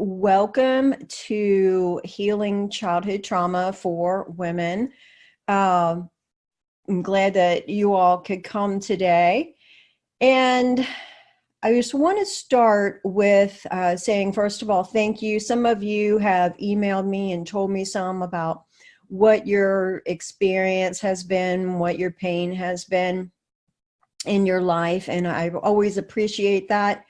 welcome to Healing Childhood Trauma for Women. I'm glad that you all could come today. And I just want to start with saying, first of all, thank you. Some of you have emailed me and told me some about what your experience has been, what your pain has been in your life. And I always appreciate that.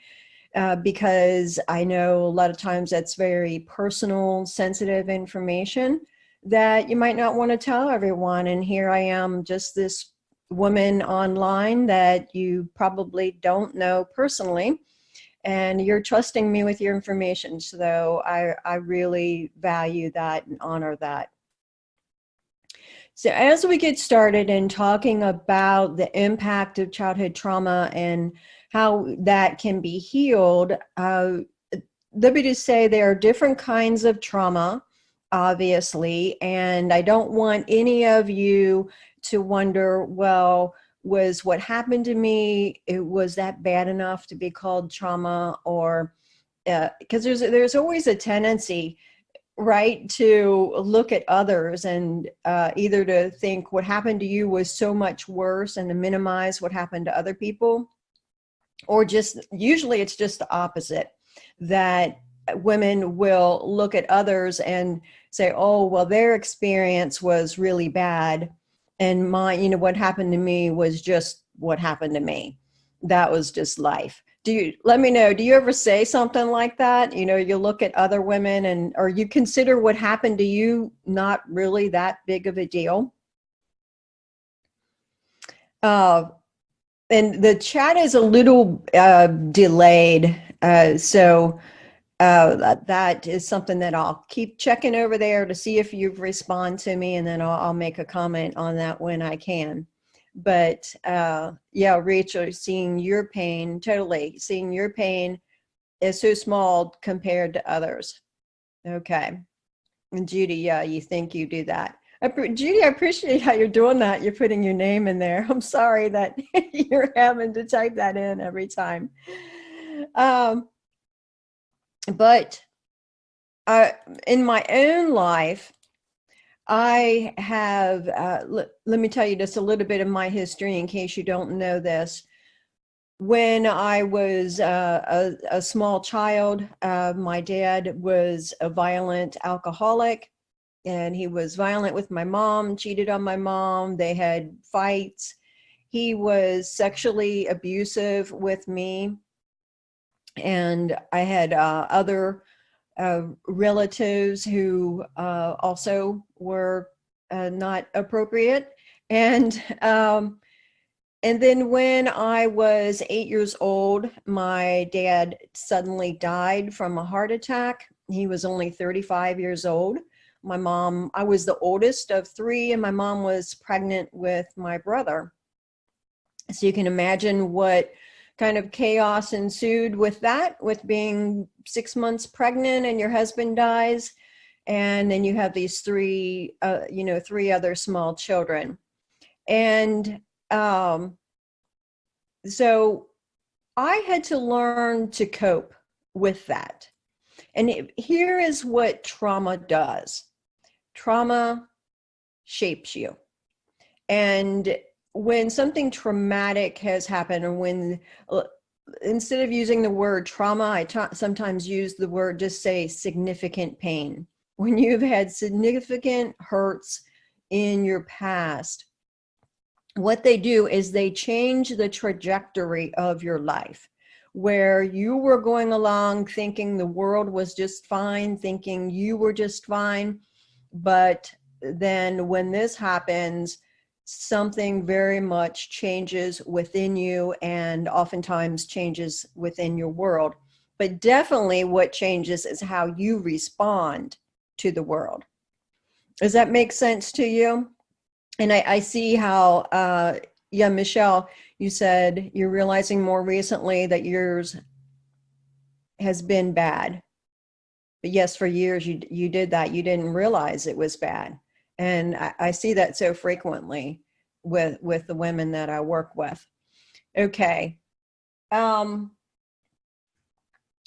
Because I know a lot of times that's very personal, sensitive information that you might not want to tell everyone. And here I am, just this woman online that you probably don't know personally, and you're trusting me with your information. So I really value that and honor that. So as we get started in talking about the impact of childhood trauma and how that can be healed, let me just say there are different kinds of trauma, obviously, and I don't want any of you to wonder, well, was what happened to me, was that bad enough to be called trauma? Or because there's always a tendency, right, to look at others and either to think what happened to you was so much worse and to minimize what happened to other people, or just usually it's just the opposite, that women will look at others and say, oh, well, their experience was really bad, and mine, what happened to me was just what happened to me. That was just life. Let me know, do you ever say something like that? You look at other women or you consider what happened to you not really that big of a deal? And the chat is a little delayed, so that is something that I'll keep checking over there to see if you've responded to me, and then I'll make a comment on that when I can. But yeah, Rachel, seeing your pain is so small compared to others. Okay. And Judy, yeah, you think you do that. Judy, I appreciate how you're doing that. You're putting your name in there. I'm sorry that you're having to type that in every time. But in my own life, I have, let me tell you just a little bit of my history in case you don't know this. When I was a small child, my dad was a violent alcoholic, and he was violent with my mom, cheated on my mom. They had fights. He was sexually abusive with me. And I had other relatives who also were not appropriate. And then when I was 8 years old, my dad suddenly died from a heart attack. He was only 35 years old. My mom, I was the oldest of three, and my mom was pregnant with my brother. So you can imagine what kind of chaos ensued with that, with being 6 months pregnant and your husband dies. And then you have these three other small children. And so I had to learn to cope with that. And here is what trauma does. Trauma shapes you. And when something traumatic has happened, or when, instead of using the word trauma, I sometimes use the word, just say significant pain. When you've had significant hurts in your past, what they do is they change the trajectory of your life. Where you were going along thinking the world was just fine, thinking you were just fine, but then when this happens, something very much changes within you, and oftentimes changes within your world. But definitely what changes is how you respond to the world. Does that make sense to you? And I see how, yeah, Michelle, you said you're realizing more recently that yours has been bad. But yes, for years you did that. You didn't realize it was bad. And I see that so frequently with the women that I work with. Okay.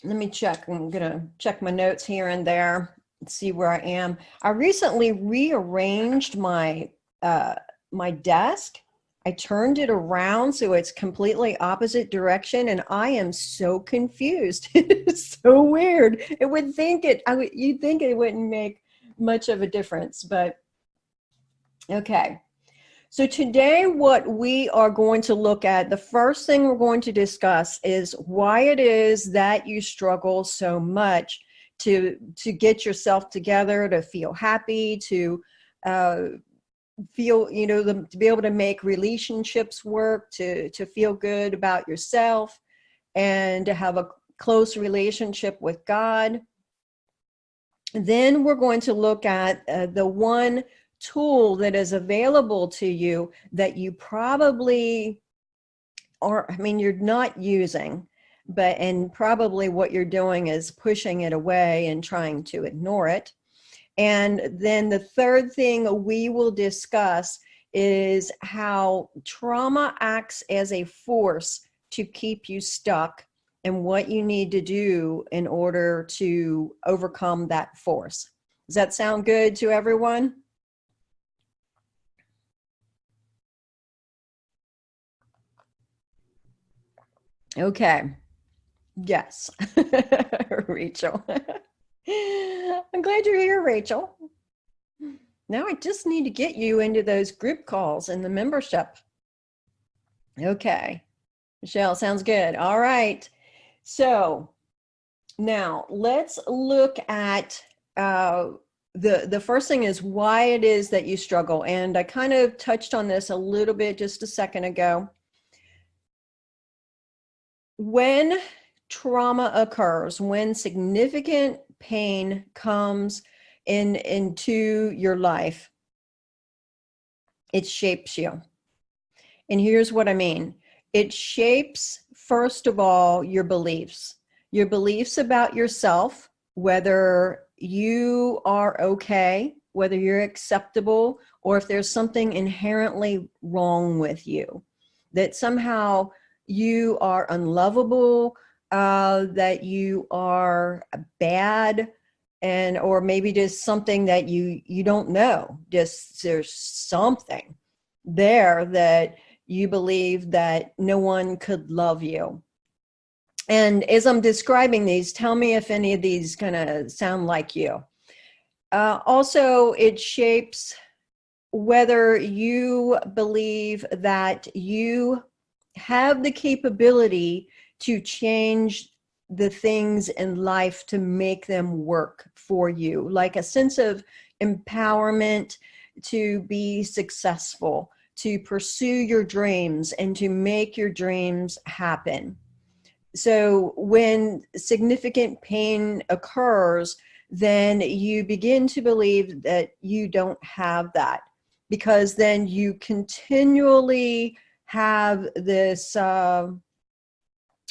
let me check. I'm going to check my notes here and there and see where I am. I recently rearranged my desk. I turned it around so it's completely opposite direction, and I am so confused. It's so weird. You'd think it wouldn't make much of a difference, but okay. So today, what we are going to look at, the first thing we're going to discuss is why it is that you struggle so much to get yourself together, to feel happy, to feel, to be able to make relationships work, to feel good about yourself, and to have a close relationship with God. Then we're going to look at the one tool that is available to you that you probably you're not using, and probably what you're doing is pushing it away and trying to ignore it. And then the third thing we will discuss is how trauma acts as a force to keep you stuck and what you need to do in order to overcome that force. Does that sound good to everyone? Okay. Yes. Rachel. I'm glad you're here, Rachel. Now I just need to get you into those group calls and the membership. Okay. Michelle, sounds good. All right. So now let's look at the first thing is why it is that you struggle. And I kind of touched on this a little bit just a second ago. When trauma occurs, when significant pain comes into your life, it shapes you. And here's what I mean. It shapes, first of all, your beliefs about yourself, whether you are okay, whether you're acceptable, or if there's something inherently wrong with you, that somehow you are unlovable, that you are bad, or maybe just something that you don't know. Just there's something there that you believe that no one could love you. And as I'm describing these, tell me if any of these kind of sound like you. Also, it shapes whether you believe that you have the capability to change the things in life to make them work for you, like a sense of empowerment to be successful, to pursue your dreams, and to make your dreams happen. So when significant pain occurs, then you begin to believe that you don't have that, because then you continually have this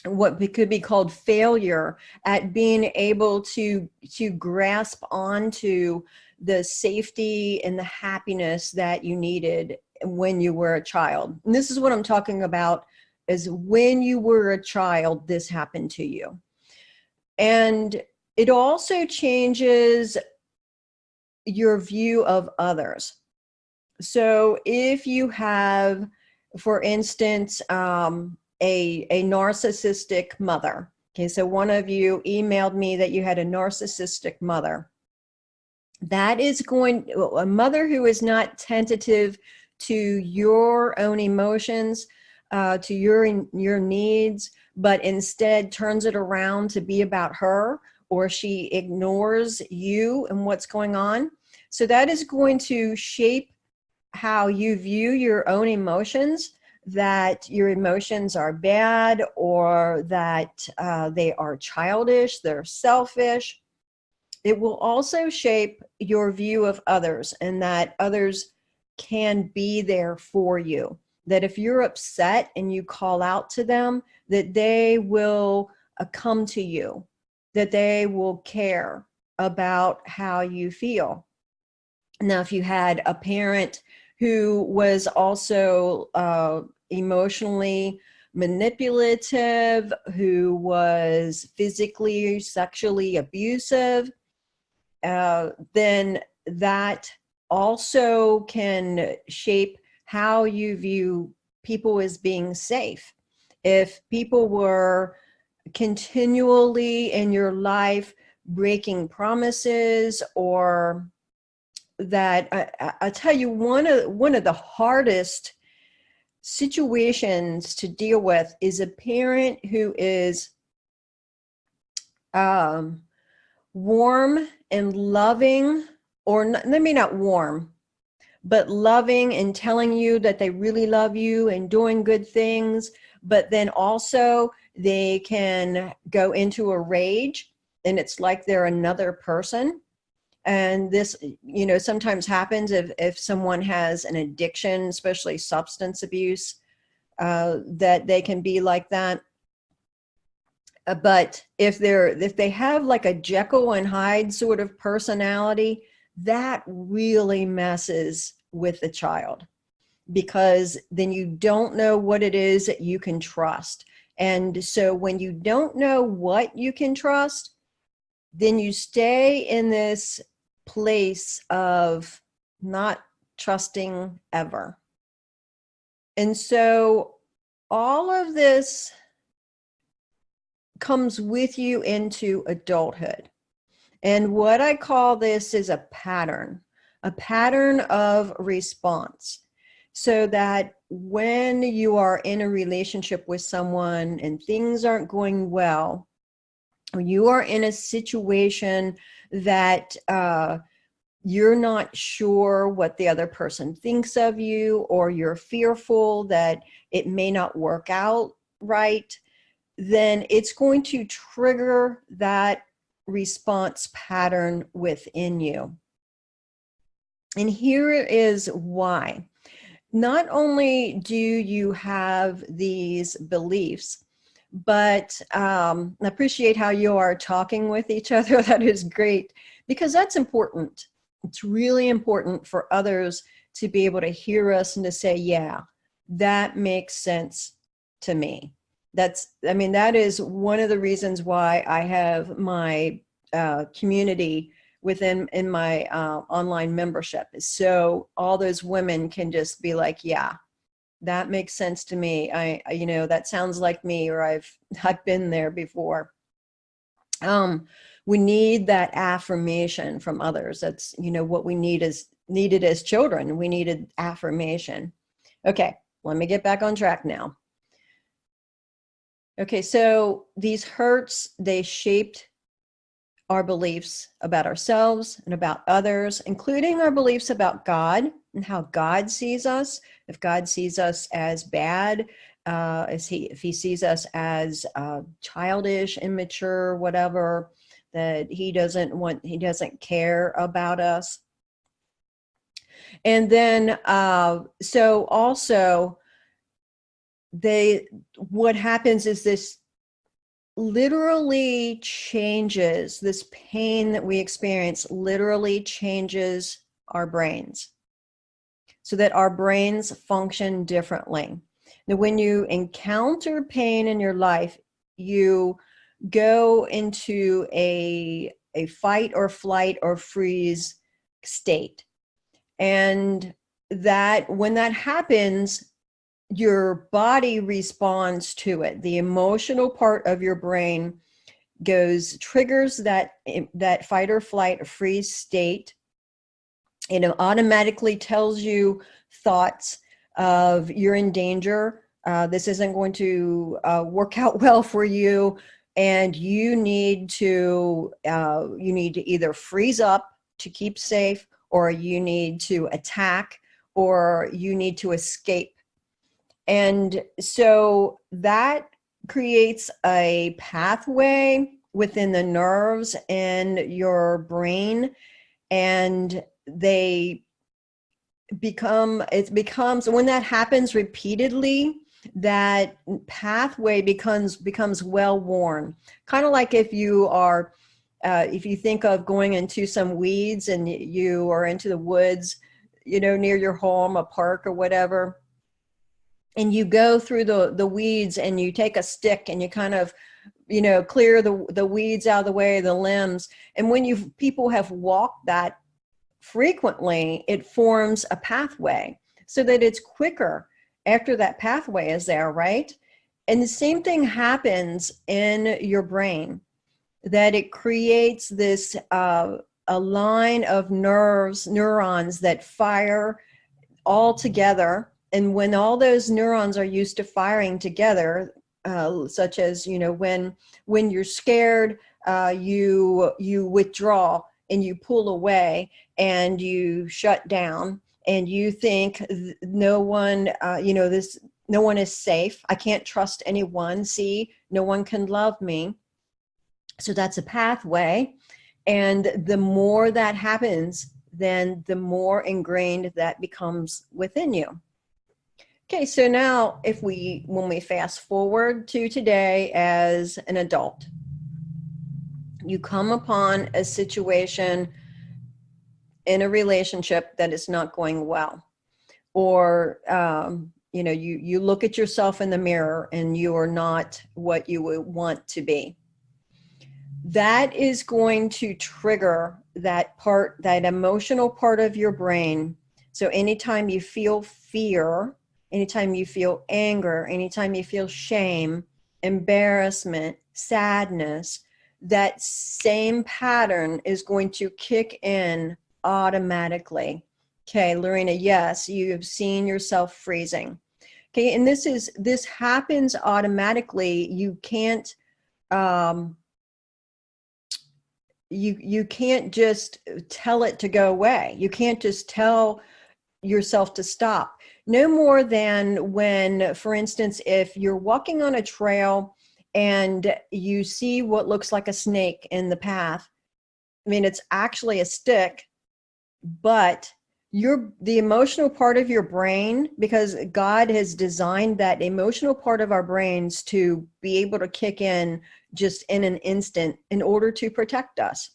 what could be called failure at being able to grasp onto the safety and the happiness that you needed when you were a child. And this is what I'm talking about, is when you were a child, this happened to you. And it also changes your view of others. So if you have, for instance, a narcissistic mother. Okay, so one of you emailed me that you had a narcissistic mother. That is a mother who is not tentative to your own emotions, to your needs, but instead turns it around to be about her, or she ignores you and what's going on. So that is going to shape how you view your own emotions, that your emotions are bad, or that they are childish, they're selfish. It will also shape your view of others, and that others can be there for you. That if you're upset and you call out to them, that they will come to you, that they will care about how you feel. Now, if you had a parent who was also emotionally manipulative, who was physically, sexually abusive, then that also can shape how you view people as being safe. If people were continually in your life breaking promises, or that I tell you, one of the hardest situations to deal with is a parent who is warm and loving, or maybe not warm, but loving and telling you that they really love you and doing good things, but then also they can go into a rage and it's like they're another person. And this, sometimes happens if someone has an addiction, especially substance abuse, that they can be like that. But if they have like a Jekyll and Hyde sort of personality, that really messes with the child, because then you don't know what it is that you can trust. And so when you don't know what you can trust, then you stay in this place of not trusting ever. And so all of this comes with you into adulthood. And what I call this is a pattern of response. So that when you are in a relationship with someone and things aren't going well, or you are in a situation that you're not sure what the other person thinks of you, or you're fearful that it may not work out right, then it's going to trigger that response pattern within you. And here is why. Not only do you have these beliefs, but I appreciate how you are talking with each other. That is great, because that's important. It's really important for others to be able to hear us and to say, yeah, that makes sense to me. That is one of the reasons why I have my community in my online membership, is so all those women can just be like, yeah, that makes sense to me. I that sounds like me, or I've been there before. We need that affirmation from others. That's, what we needed as children. We needed affirmation. Okay, let me get back on track now. Okay, so these hurts, they shaped our beliefs about ourselves and about others, including our beliefs about God and how God sees us. If God sees us as bad, if he sees us as childish, immature, whatever, that he doesn't care about us. And then, so also, what happens is this literally changes, this pain that we experience literally changes our brains, so that our brains function differently. Now, when you encounter pain in your life, you go into a fight or flight or freeze state. And that when that happens, your body responds to it. The emotional part of your brain triggers that fight or flight or freeze state. It automatically tells you thoughts of you're in danger. This isn't going to work out well for you, and you need to either freeze up to keep safe, or you need to attack, or you need to escape. And so that creates a pathway within the nerves in your brain, and it becomes, when that happens repeatedly, that pathway becomes well worn. Kind of like if you think of going into some weeds and you are into the woods, near your home, a park or whatever, and you go through the weeds, and you take a stick and you kind of, clear the weeds out of the way, the limbs. And when people have walked that frequently, it forms a pathway so that it's quicker after that pathway is there, right? And the same thing happens in your brain, that it creates this a line of neurons that fire all together. And when all those neurons are used to firing together, such as, when you're scared, you withdraw and you pull away and you shut down, and you think no one, no one is safe. I can't trust anyone. See, no one can love me. So that's a pathway. And the more that happens, then the more ingrained that becomes within you. Okay, so now when we fast forward to today as an adult, you come upon a situation in a relationship that is not going well, or you look at yourself in the mirror and you are not what you would want to be. That is going to trigger that emotional part of your brain. So anytime you feel fear, anytime you feel anger, anytime you feel shame, embarrassment, sadness, that same pattern is going to kick in automatically. Okay, Lorena, yes, you have seen yourself freezing. Okay, and this happens automatically. You can't you can't just tell it to go away. You can't just tell yourself to stop. No more than when, for instance, if you're walking on a trail and you see what looks like a snake in the path. I mean, it's actually a stick, but the emotional part of your brain, because God has designed that emotional part of our brains to be able to kick in just in an instant in order to protect us.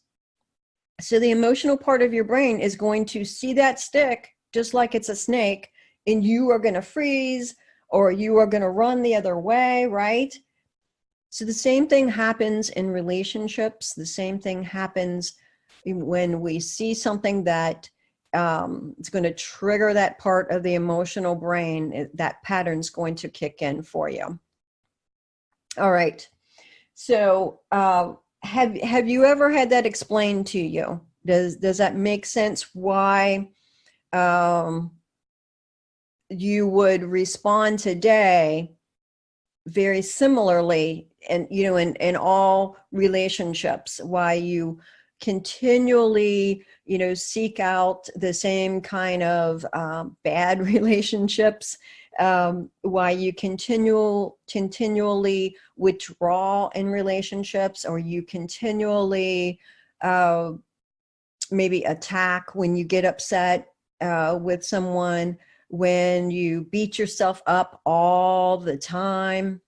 So the emotional part of your brain is going to see that stick just like it's a snake, and you are going to freeze, or you are going to run the other way, right? So the same thing happens in relationships. The same thing happens when we see something that it's going to trigger that part of the emotional brain. That pattern's going to kick in for you. All right. So have you ever had that explained to you? Does that make sense? Why you would respond today very similarly, and in all relationships, why you continually seek out the same kind of bad relationships, why you continually withdraw in relationships, or you continually maybe attack when you get upset with someone, when you beat yourself up all the time.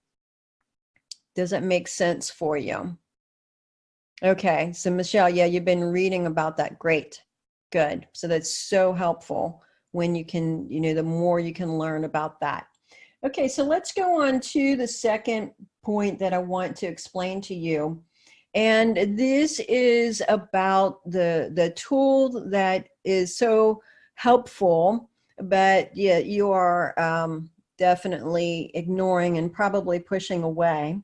Does that make sense for you? Okay, so Michelle, yeah, you've been reading about that. Great, good. So that's so helpful when you can, the more you can learn about that. Okay, so let's go on to the second point that I want to explain to you. And this is about the tool that is so helpful, but yeah, you are definitely ignoring and probably pushing away.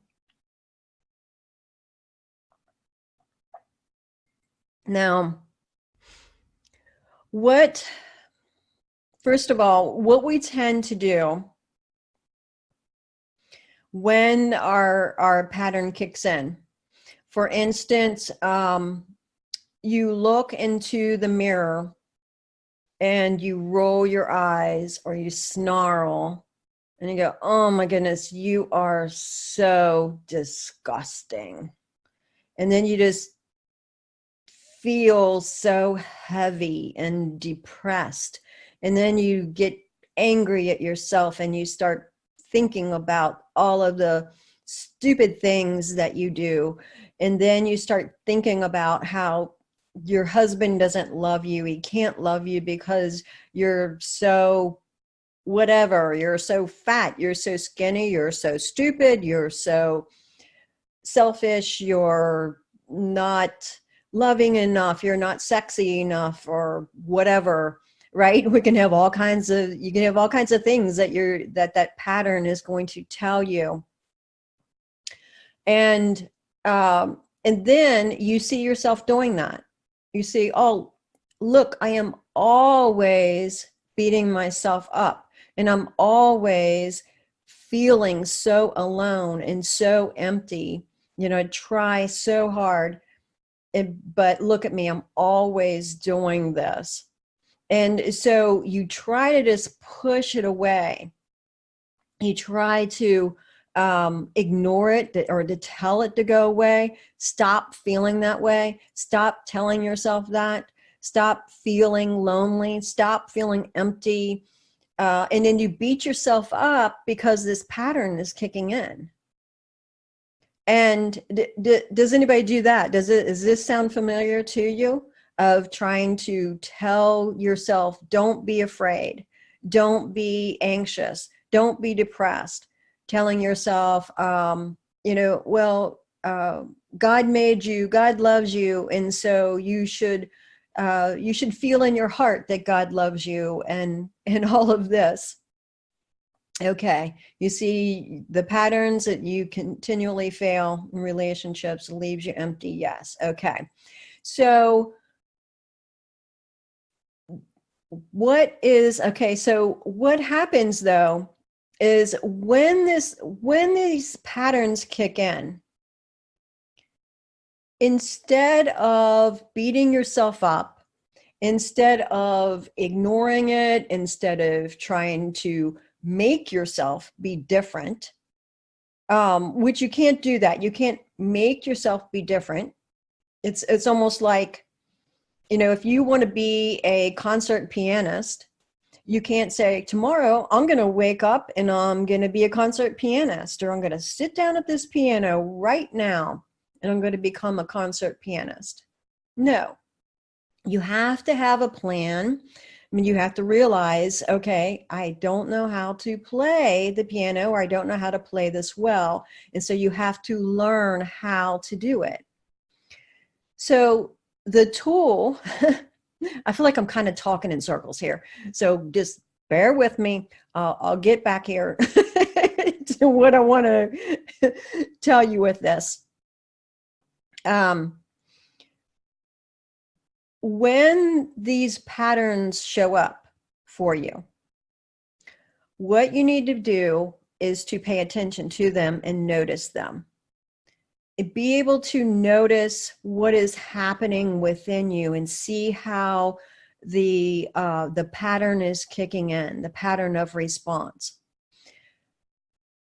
Now, first of all, what we tend to do when our pattern kicks in, for instance, you look into the mirror and you roll your eyes, or you snarl and you go, oh my goodness, you are so disgusting. And then you just feel so heavy and depressed. And then you get angry at yourself and you start thinking about all of the stupid things that you do. And then you start thinking about how your husband doesn't love you. He can't love you because you're so whatever. You're so fat, you're so skinny, you're so stupid, you're so selfish, you're not loving enough, you're not sexy enough, or whatever, right? We can have all kinds of, you can have all kinds of things that that pattern is going to tell you. And then you see yourself doing that. You see, oh, look, I am always beating myself up, and I'm always feeling so alone and so empty. You know, I try so hard, but look at me, I'm always doing this. And so you try to just push it away. You try to ignore it, or to tell it to go away. Stop feeling that way. Stop telling yourself that. Stop feeling lonely. Stop feeling empty. And then you beat yourself up because this pattern is kicking in. And does anybody do that? Does this sound familiar to you, of trying to tell yourself, don't be afraid, don't be anxious, don't be depressed, telling yourself, well, God made you, God loves you, and so you should feel in your heart that God loves you, and all of this. Okay, you see the patterns that you continually fail in relationships leaves you empty. Yes. Okay. So what happens though is when these patterns kick in, instead of beating yourself up, instead of ignoring it, instead of trying to make yourself be different, which you can't do that. You can't make yourself be different. It's almost like, if you want to be a concert pianist, you can't say, tomorrow I'm going to wake up and I'm going to be a concert pianist, or I'm going to sit down at this piano right now and I'm going to become a concert pianist. No, you have to have a plan. I mean, you have to realize, okay, I don't know how to play the piano, or I don't know how to play this well. And so you have to learn how to do it. So the tool, I feel like I'm kind of talking in circles here. So just bear with me. I'll get back here to what I want to tell you with this. When these patterns show up for you, what you need to do is to pay attention to them and notice them. Be able to notice what is happening within you and see how the pattern is kicking in, the pattern of response.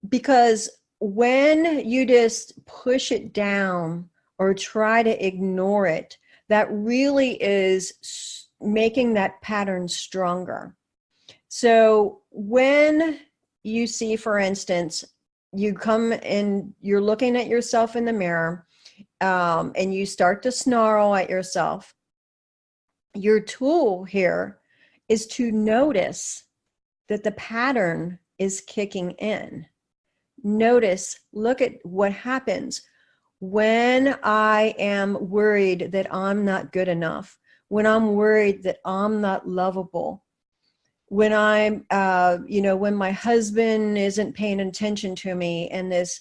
Because when you just push it down or try to ignore it, that really is making that pattern stronger. So when you see, for instance, you come and you're looking at yourself in the mirror, and you start to snarl at yourself, your tool here is to notice that the pattern is kicking in. Notice, look at what happens when I am worried that I'm not good enough, when I'm worried that I'm not lovable, when I'm, when my husband isn't paying attention to me, and this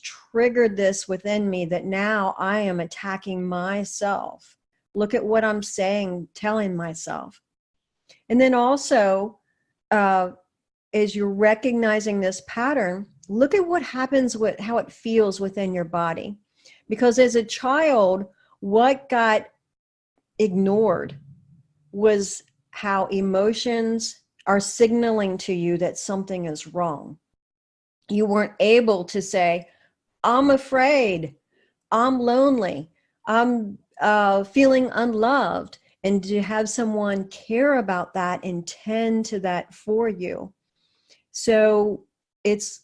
triggered this within me, that now I am attacking myself. Look at what I'm saying, telling myself. And then also, as you're recognizing this pattern, look at what happens with how it feels within your body. Because as a child, what got ignored was how emotions are signaling to you that something is wrong. You weren't able to say, I'm afraid, I'm lonely, I'm feeling unloved, and to have someone care about that and tend to that for you. So it's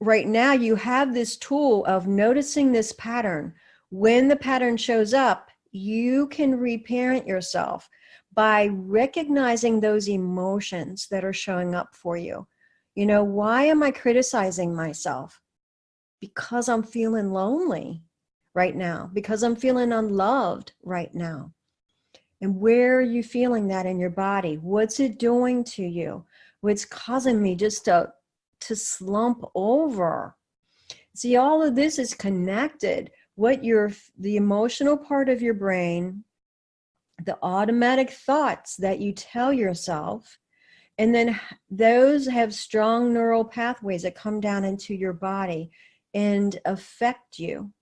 right now you have this tool of noticing this pattern. When the pattern shows up, you can reparent yourself by recognizing those emotions that are showing up for you. You know, why am I criticizing myself? Because I'm feeling lonely right now, because I'm feeling unloved right now. And where are you feeling that in your body? What's it doing to you? What's causing me just to slump over? See, all of this is connected. The emotional part of your brain, the automatic thoughts that you tell yourself, and then those have strong neural pathways that come down into your body and affect you.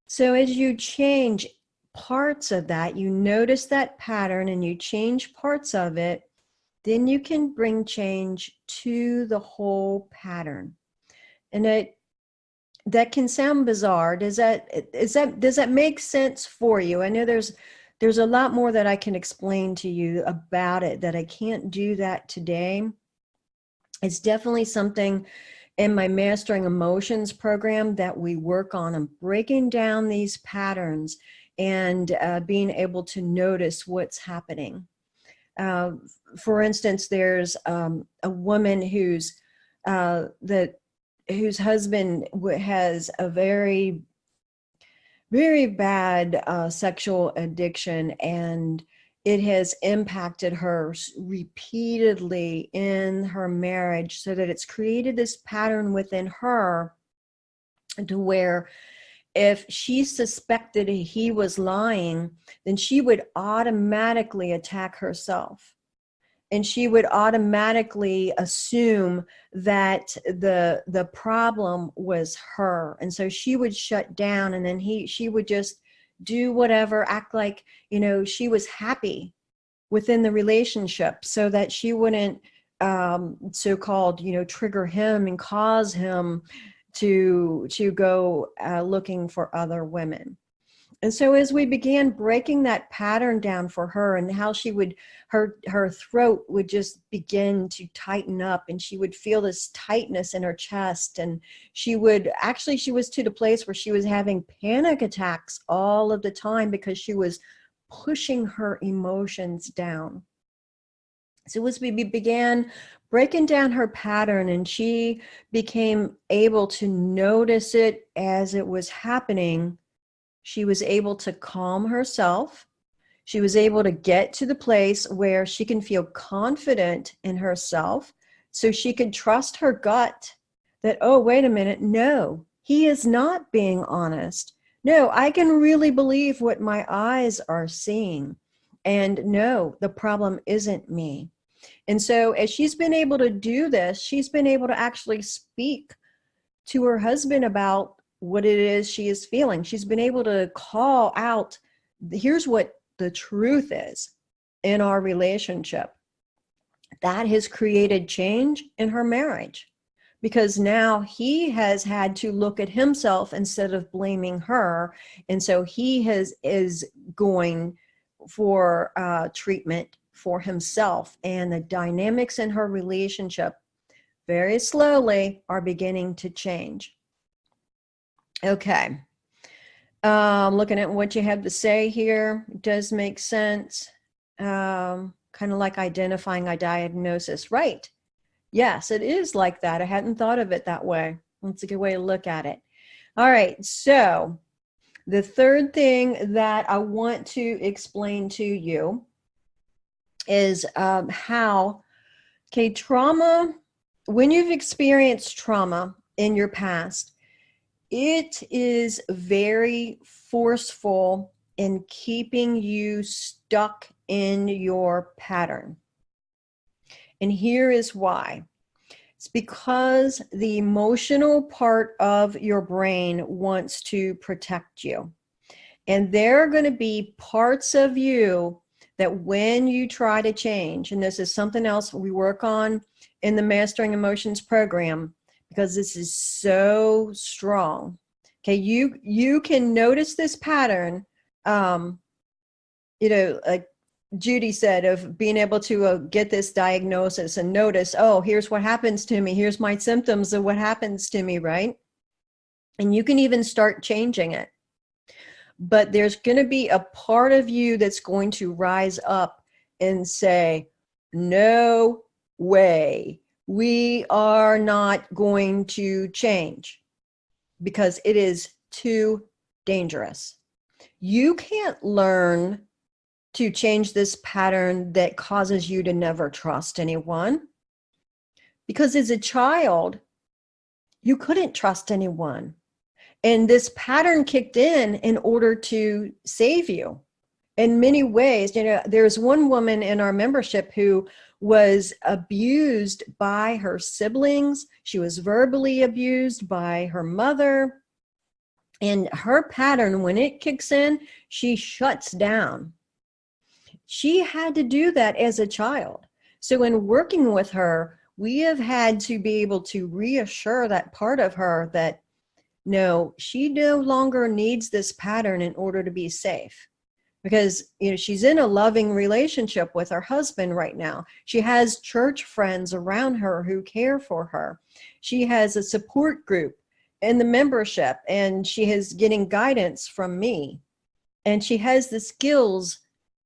So as you change parts of that, you notice that pattern and you change parts of it, then you can bring change to the whole pattern. And that can sound bizarre. Does that make sense for you? I know there's a lot more that I can explain to you about it, that I can't do that today. It's definitely something in my Mastering Emotions program that we work on. I'm breaking down these patterns and being able to notice what's happening. For instance, there's a woman whose husband has a very, very bad sexual addiction, and it has impacted her repeatedly in her marriage, so that it's created this pattern within her to where if she suspected he was lying, then she would automatically attack herself. And she would automatically assume that the problem was her. And so she would shut down, and then she would just do whatever, act like, you know, she was happy within the relationship, so that she wouldn't so-called, you know, trigger him and cause him to go looking for other women. And so as we began breaking that pattern down for her, and how she would, her throat would just begin to tighten up, and she would feel this tightness in her chest, and she was to the place where she was having panic attacks all of the time because she was pushing her emotions down. So as we began breaking down her pattern, and she became able to notice it as it was happening, she was able to calm herself. She was able to get to the place where she can feel confident in herself, so she could trust her gut that, oh, wait a minute, no, he is not being honest. No, I can really believe what my eyes are seeing. And no, the problem isn't me. And so as she's been able to do this, she's been able to actually speak to her husband about what it is she is feeling. She's been able to call out, here's what the truth is in our relationship. That has created change in her marriage, because now he has had to look at himself instead of blaming her. And so he is going for treatment for himself, and the dynamics in her relationship very slowly are beginning to change. Okay. Looking at what you have to say here, it does make sense. Kind of like identifying a diagnosis, right? Yes, it is like that. I hadn't thought of it that way. That's a good way to look at it. All right. So the third thing that I want to explain to you is how, trauma, when you've experienced trauma in your past, it is very forceful in keeping you stuck in your pattern. And here is why. It's because the emotional part of your brain wants to protect you. And there are going to be parts of you that when you try to change, and this is something else we work on in the Mastering Emotions program, because this is so strong. Okay, you can notice this pattern, like Judy said, of being able to get this diagnosis and notice, oh, here's what happens to me. Here's my symptoms of what happens to me, right? And you can even start changing it. But there's going to be a part of you that's going to rise up and say, no way, we are not going to change because it is too dangerous. You can't learn to change this pattern that causes you to never trust anyone, because as a child, you couldn't trust anyone. And this pattern kicked in order to save you in many ways. You know, there's one woman in our membership who was abused by her siblings. She was verbally abused by her mother. And her pattern, when it kicks in, she shuts down. She had to do that as a child. So in working with her, we have had to be able to reassure that part of her that, no, she no longer needs this pattern in order to be safe. Because, you know, she's in a loving relationship with her husband right now. She has church friends around her who care for her. She has a support group in the membership, and she is getting guidance from me. And she has the skills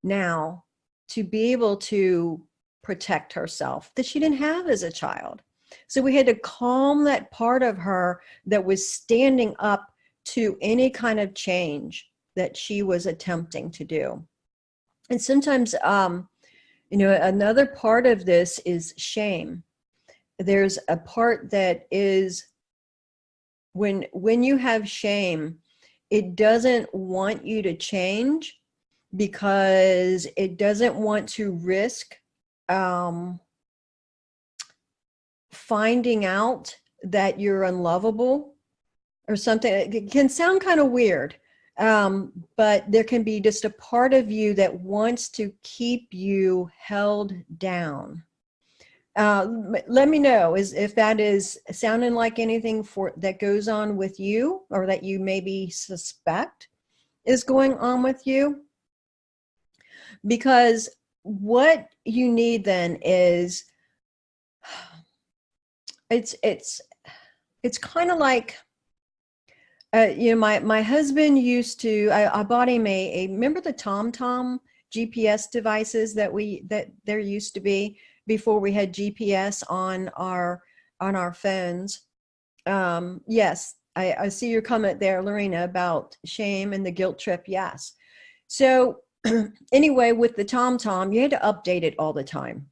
now to be able to protect herself that she didn't have as a child. So we had to calm that part of her that was standing up to any kind of change that she was attempting to do. And sometimes, you know, another part of this is shame. There's a part that is when you have shame, it doesn't want you to change because it doesn't want to risk finding out that you're unlovable or something. It can sound kind of weird, but there can be just a part of you that wants to keep you held down. Let me know if that is sounding like anything that goes on with you, or that you maybe suspect is going on with you. Because what you need then is, it's kind of like, you know, my husband used to, I bought him remember the TomTom GPS devices that there used to be before we had GPS on our phones. Yes, I see your comment there, Lorena, about shame and the guilt trip. Yes. So anyway, with the TomTom, you had to update it all the time.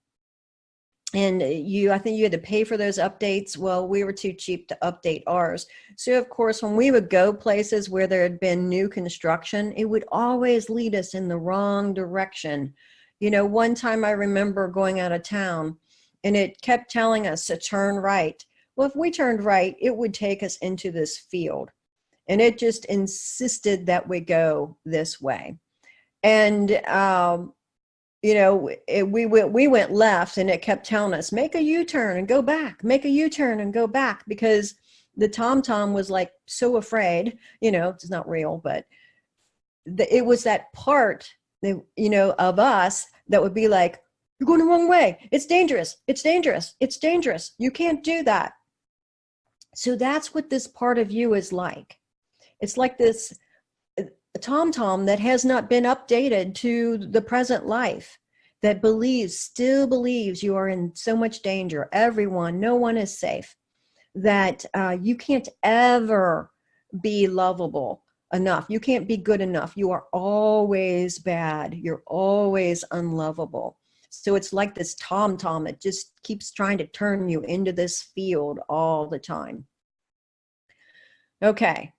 And I think you had to pay for those updates. Well, we were too cheap to update ours. So of course, when we would go places where there had been new construction, it would always lead us in the wrong direction. You know, one time I remember going out of town and it kept telling us to turn right. Well, if we turned right, it would take us into this field. And it just insisted that we go this way. And, you know, we went left, and it kept telling us, make a U-turn and go back, make a U-turn and go back, because the TomTom was like so afraid, you know, it's not real, but it was that part that, you know, of us that would be like, you're going the wrong way. It's dangerous. It's dangerous. It's dangerous. You can't do that. So that's what this part of you is like. It's like this TomTom that has not been updated to the present life, that still believes you are in so much danger. No one is safe, that you can't ever be lovable enough. You can't be good enough. You are always bad. You're always unlovable. So it's like this TomTom. It just keeps trying to turn you into this field all the time. Okay.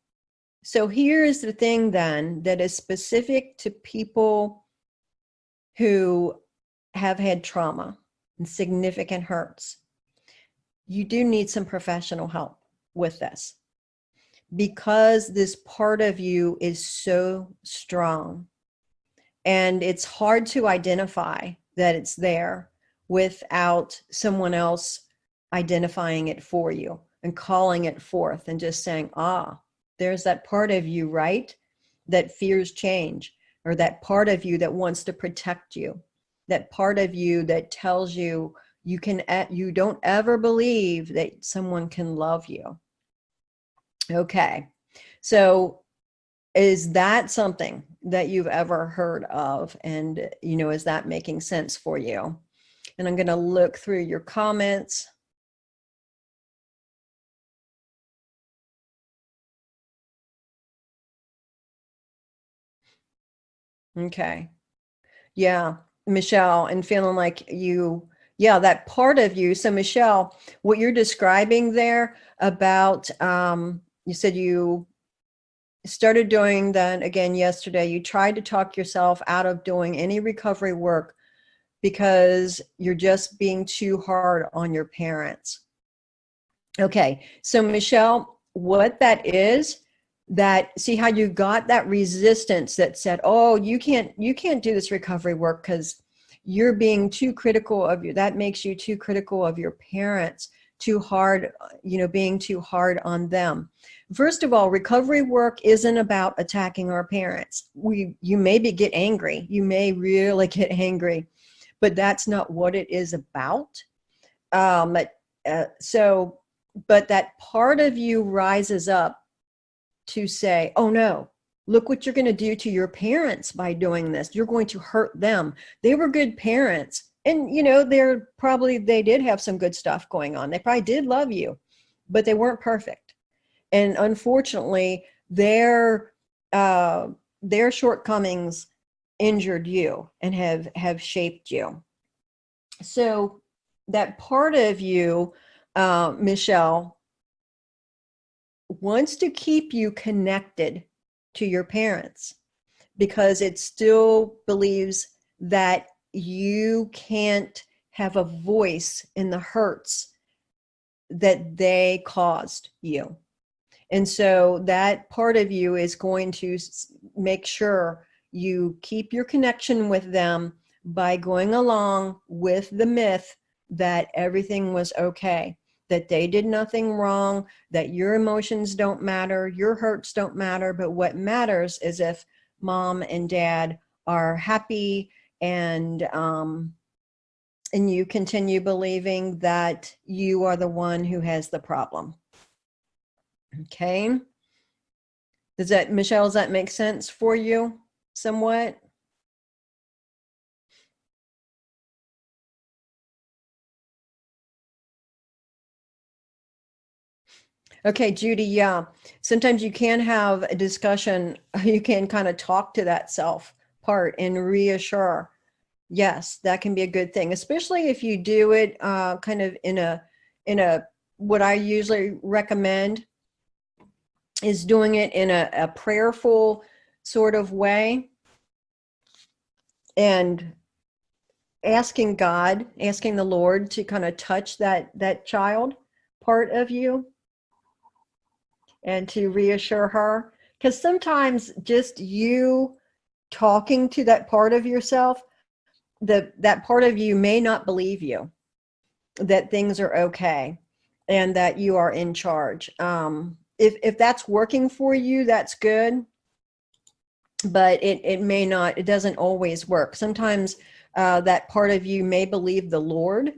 So here's the thing then that is specific to people who have had trauma and significant hurts. You do need some professional help with this, because this part of you is so strong, and it's hard to identify that it's there without someone else identifying it for you and calling it forth and just saying, there's that part of you, right, that fears change, or that part of you that wants to protect you, that part of you that tells you you don't ever believe that someone can love you. Okay, so is that something that you've ever heard of. And, is that making sense for you? And I'm going to look through your comments. Okay. Yeah, Michelle, and feeling like that part of you. So Michelle, what you're describing there about, you said you started doing that again yesterday. You tried to talk yourself out of doing any recovery work because you're just being too hard on your parents. Okay, so Michelle, what that is, see how you got that resistance that said, oh, you can't do this recovery work because you're being too critical of you. That makes you too critical of your parents, too hard, being too hard on them. First of all, recovery work isn't about attacking our parents. You maybe get angry. You may really get angry, but that's not what it is about. But that part of you rises up to say, oh no, look what you're going to do to your parents by doing this. You're going to hurt them. They were good parents. And, they did have some good stuff going on. They probably did love you, but they weren't perfect. And unfortunately, their shortcomings injured you and have shaped you. So that part of you, Michelle, wants to keep you connected to your parents because it still believes that you can't have a voice in the hurts that they caused you. And so that part of you is going to make sure you keep your connection with them by going along with the myth that everything was okay, that they did nothing wrong, that your emotions don't matter, your hurts don't matter, but what matters is if mom and dad are happy and you continue believing that you are the one who has the problem. Okay. Michelle, does that make sense for you somewhat? Okay, Judy, yeah. Sometimes you can have a discussion. You can kind of talk to that self part and reassure. Yes, that can be a good thing, especially if you do it kind of in a what I usually recommend is doing it in a prayerful sort of way and asking the Lord to kind of touch that child part of you and to reassure her. Because sometimes just you talking to that part of yourself, that part of you may not believe you, that things are okay and that you are in charge. If that's working for you, that's good. But it may not, it doesn't always work. Sometimes that part of you may believe the Lord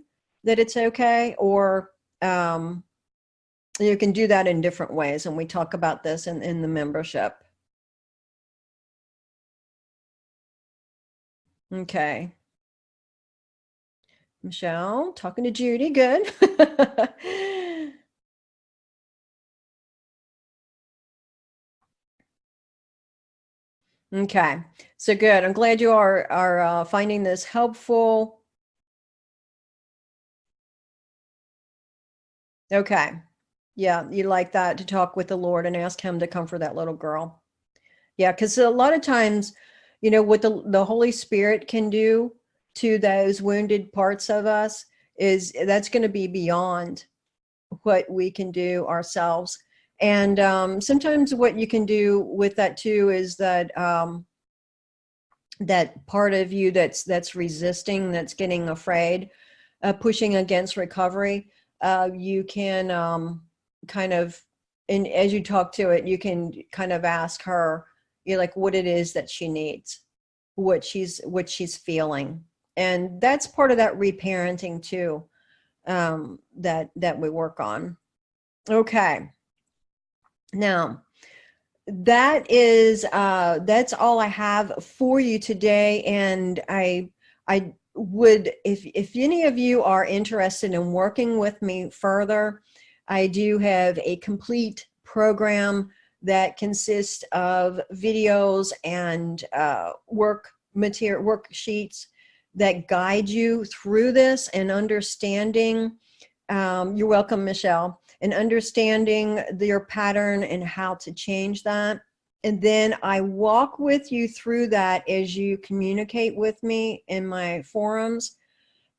that it's okay, or you can do that in different ways. And we talk about this in the membership. Okay. Michelle, talking to Judy, good. Okay, so good. I'm glad you are finding this helpful. Okay, yeah, you like that, to talk with the Lord and ask him to comfort that little girl. Yeah, because a lot of times, what the Holy Spirit can do to those wounded parts of us is that's going to be beyond what we can do ourselves. And sometimes what you can do with that too is that that part of you that's resisting, that's getting afraid, pushing against recovery, you can kind of, and as you talk to it, you can kind of ask her, like what it is that she needs, what she's feeling. And that's part of that reparenting too, that we work on. Okay. Now, that is that's all I have for you today. And I would, if any of you are interested in working with me further, I do have a complete program that consists of videos and worksheets that guide you through this and understanding. You're welcome, Michelle. And understanding your pattern and how to change that. And then I walk with you through that as you communicate with me in my forums,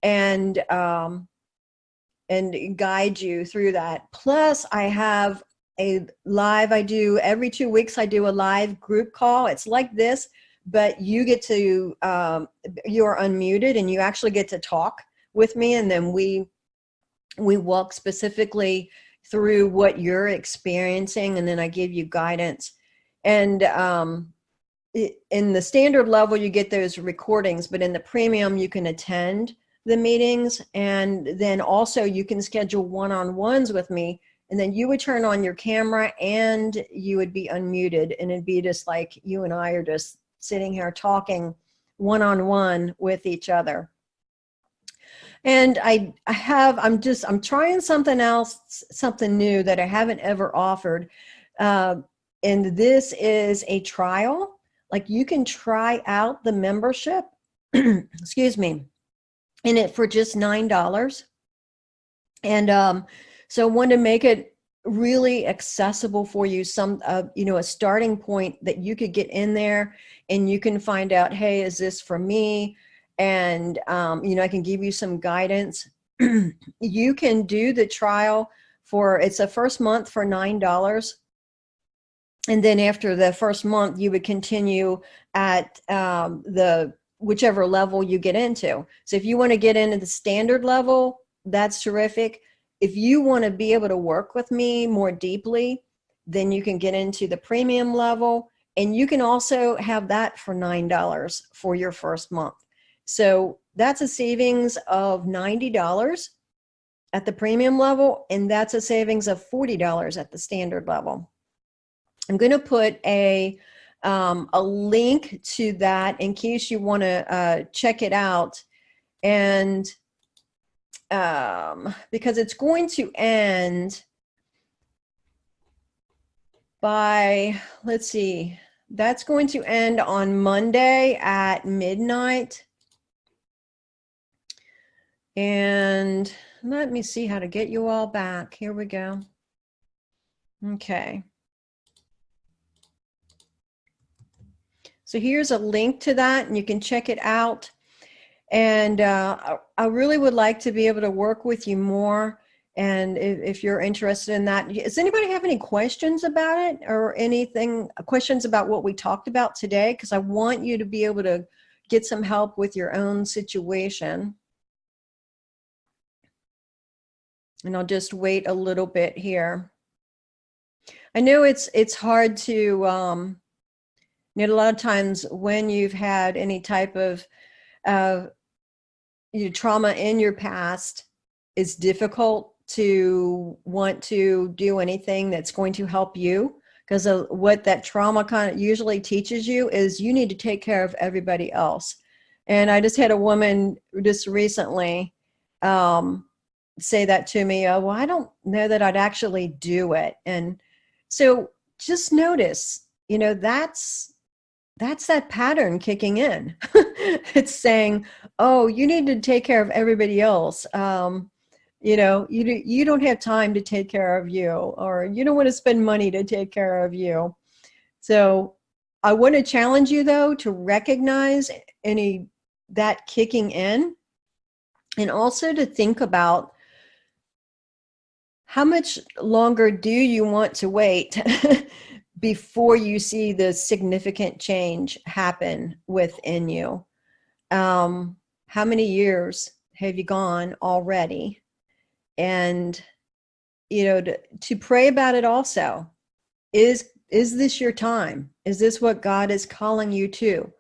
and guide you through that. Plus, I have a live, I do every 2 weeks, I do a live group call. It's like this, but you get to, you're unmuted and you actually get to talk with me. And then we walk specifically through what you're experiencing, and then I give you guidance. And in the standard level, you get those recordings, but in the premium, you can attend the meetings, and then also you can schedule one-on-ones with me, and then you would turn on your camera and you would be unmuted, and it'd be just like you and I are just sitting here talking one-on-one with each other. And I'm trying something else, something new that I haven't ever offered. And this is a trial. Like, you can try out the membership, excuse me, in it for just $9. And so I wanted to make it really accessible for you, a starting point that you could get in there and you can find out, hey, is this for me? And I can give you some guidance. You can do the trial it's a first month for $9. And then after the first month, you would continue at the whichever level you get into. So if you want to get into the standard level, that's terrific. If you want to be able to work with me more deeply, then you can get into the premium level, and you can also have that for $9 for your first month. So that's a savings of $90 at the premium level, and that's a savings of $40 at the standard level. I'm going to put a link to that in case you want to check it out. And because it's going to end by, let's see, that's going to end on Monday at midnight. And let me see how to get you all back. Here we go. Okay. So here's a link to that, and you can check it out. And I really would like to be able to work with you more. And if you're interested in that, does anybody have any questions about it, or questions about what we talked about today? Because I want you to be able to get some help with your own situation. And I'll just wait a little bit here. I know it's hard to, a lot of times when you've had any type of trauma in your past, it's difficult to want to do anything that's going to help you, because what that trauma kind of usually teaches you is you need to take care of everybody else. And I just had a woman just recently say that to me. Oh, well, I don't know that I'd actually do it. And so just notice, that's that pattern kicking in. It's saying, oh, you need to take care of everybody else. You don't have time to take care of you, or you don't want to spend money to take care of you. So I want to challenge you, though, to recognize that kicking in, and also to think about how much longer do you want to wait before you see the significant change happen within you. How many years have you gone already? And, to pray about it also. Is this your time? Is this what God is calling you to?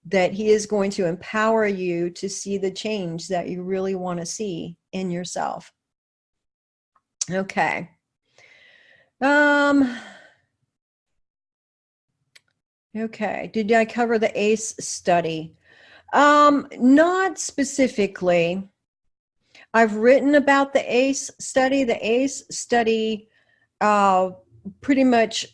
That He is going to empower you to see the change that you really want to see in yourself. Okay. Okay. Did I cover the ACE study? Not specifically. I've written about the ACE study. The ACE study pretty much,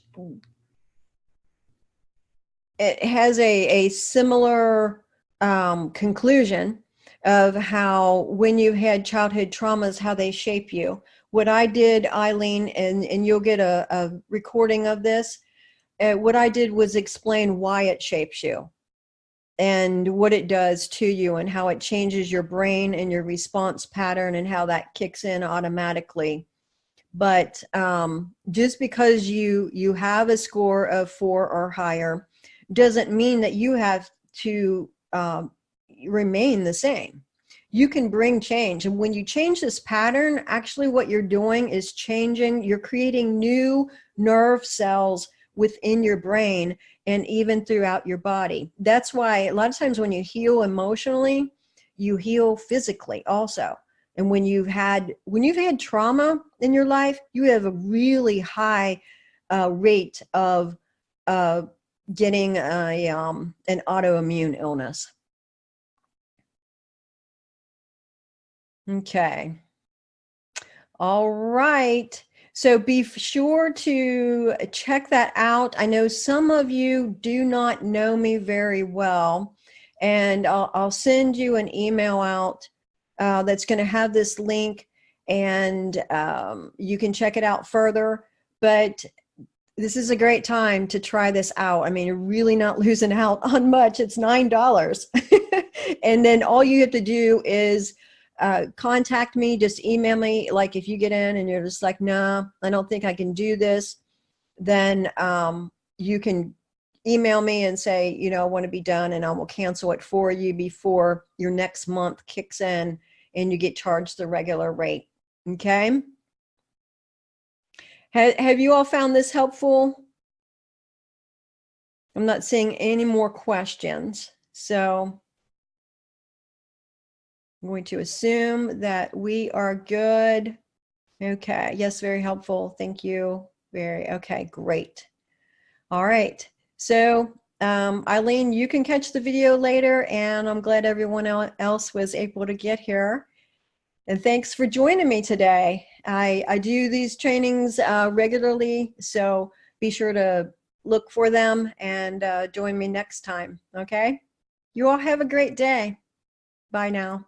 it has a similar conclusion of how when you had childhood traumas, how they shape you. What I did, Eileen, and you'll get a recording of this, what I did was explain why it shapes you and what it does to you and how it changes your brain and your response pattern and how that kicks in automatically. But just because you have a score of 4 or higher doesn't mean that you have to remain the same. You can bring change. And when you change this pattern, actually what you're doing is you're creating new nerve cells within your brain and even throughout your body. That's why a lot of times when you heal emotionally, you heal physically also. And when you've had trauma in your life, you have a really high rate of getting an autoimmune illness. Okay. All right. So be sure to check that out. I know some of you do not know me very well, and I'll send you an email out that's going to have this link, and you can check it out further. But this is a great time to try this out. I mean, you're really not losing out on much. It's $9. And then all you have to do is contact me, just email me. Like if you get in and you're just like, nah, I don't think I can do this, then you can email me and say, I want to be done, and I will cancel it for you before your next month kicks in and you get charged the regular rate. Okay. Have you all found this helpful? I'm not seeing any more questions, so I'm going to assume that we are good. Okay. Yes, very helpful. Thank you. Okay, great. All right. So, Eileen, you can catch the video later, and I'm glad everyone else was able to get here. And thanks for joining me today. I do these trainings regularly, so be sure to look for them and join me next time. Okay? You all have a great day. Bye now.